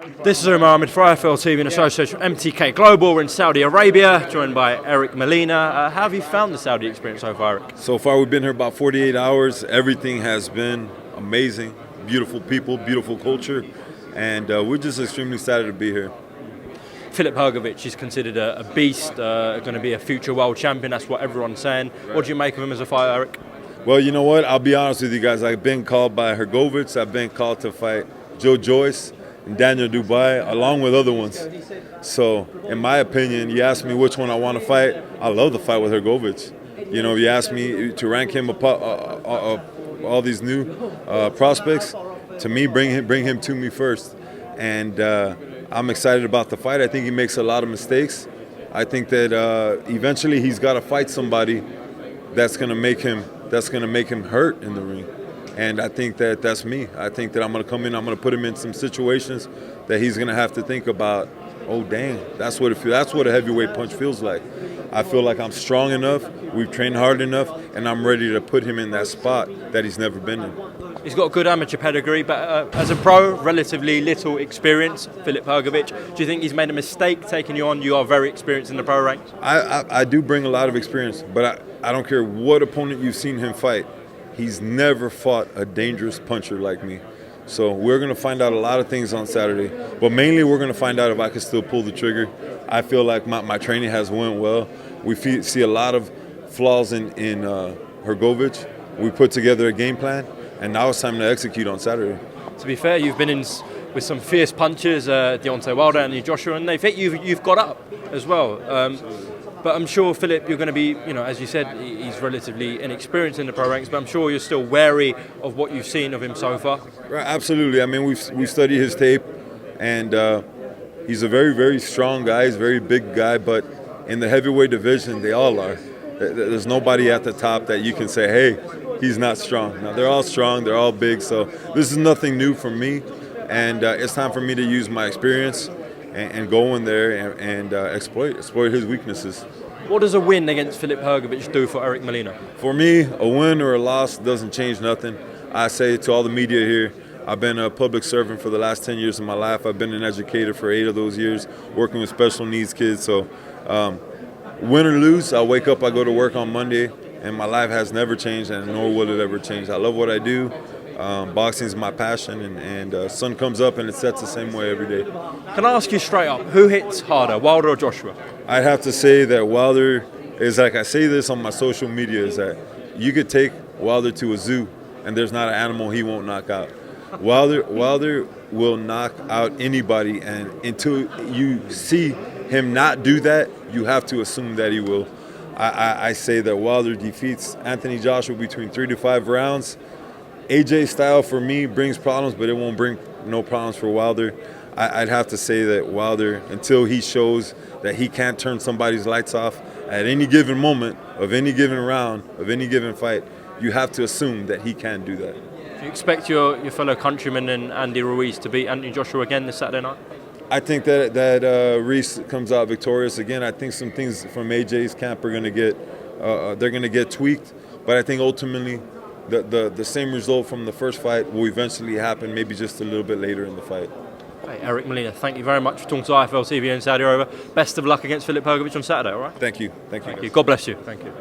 This is AHMED for IFL TV in association with MTK Global. We're in Saudi Arabia, joined by Molina. How have you found the Saudi experience so far, Eric? So far, we've been here about 48 hours. Everything has been amazing. Beautiful people, beautiful culture, and we're just extremely excited to be here. Hrgovic is considered a beast, going to be a future world champion. That's what everyone's saying. What do you make of him as a fighter, Eric? Well, you know what? I'll be honest with you guys. I've been called by Hrgovic. I've been called to fight Joe Joyce and Daniel Dubai, along with other ones. So, in my opinion, you ask me which one I want to fight, I love to fight with Hrgovic. You know, you ask me to rank him all these new prospects, to me, bring him to me first. And I'm excited about the fight. I think he makes a lot of mistakes. I think that eventually he's got to fight somebody that's going to make him hurt in the ring. And I think that that's me. I think that I'm going to come in, I'm going to put him in some situations that he's going to have to think about, oh, dang, that's what a heavyweight punch feels like. I feel like I'm strong enough, we've trained hard enough, and I'm ready to put him in that spot that he's never been in. He's got good amateur pedigree, but as a pro, relatively little experience, Hrgovic. Do you think he's made a mistake taking you on? You are very experienced in the pro ranks. I do bring a lot of experience, but I don't care what opponent you've seen him fight. He's never fought a dangerous puncher like me. So we're going to find out a lot of things on Saturday. But mainly we're going to find out if I can still pull the trigger. I feel like my training has went well. We see a lot of flaws in Hrgovic. We put together a game plan, and now it's time to execute on Saturday. To be fair, you've been in with some fierce punchers, Deontay Wilder and Joshua, and they've hit you. You've got up as well. But I'm sure, Philip, you're going to be, as you said, he's relatively inexperienced in the pro ranks, but I'm sure you're still wary of what you've seen of him so far. Right, absolutely. I mean, we've studied his tape, and he's a very, very strong guy. He's a very big guy, but in the heavyweight division, they all are. There's nobody at the top that you can say, hey, he's not strong. Now, they're all strong, they're all big, so this is nothing new for me, and it's time for me to use my experience and go in there and exploit his weaknesses. What does a win against Hrgovic do for Eric Molina? For me, a win or a loss doesn't change nothing. I say to all the media here, I've been a public servant for the last 10 years of my life. I've been an educator for 8 of those years, working with special needs kids. So win or lose, I wake up, I go to work on Monday, and my life has never changed, and nor will it ever change. I love what I do. Boxing is my passion, and sun comes up and it sets the same way every day. Can I ask you straight up, who hits harder, Wilder or Joshua? I'd have to say that Wilder is, like I say this on my social media, is that you could take Wilder to a zoo and there's not an animal he won't knock out. Wilder will knock out anybody, and until you see him not do that, you have to assume that he will. I say that Wilder defeats Anthony Joshua between 3 to 5 rounds. AJ style for me brings problems, but it won't bring no problems for Wilder. I'd have to say that Wilder, until he shows that he can't turn somebody's lights off at any given moment of any given round, of any given fight, you have to assume that he can do that. Do you expect your fellow countryman and Andy Ruiz to beat Anthony Joshua again this Saturday night? I think that Ruiz comes out victorious again. I think some things from AJ's camp are going to get tweaked, but I think ultimately the same result from the first fight will eventually happen, maybe just a little bit later in the fight. Hey, Eric Molina, thank you very much for talking to IFL TV in Saudi Arabia. Best of luck against Hrgovic on Saturday, all right? Thank you. Thank you. God bless you. Thank you.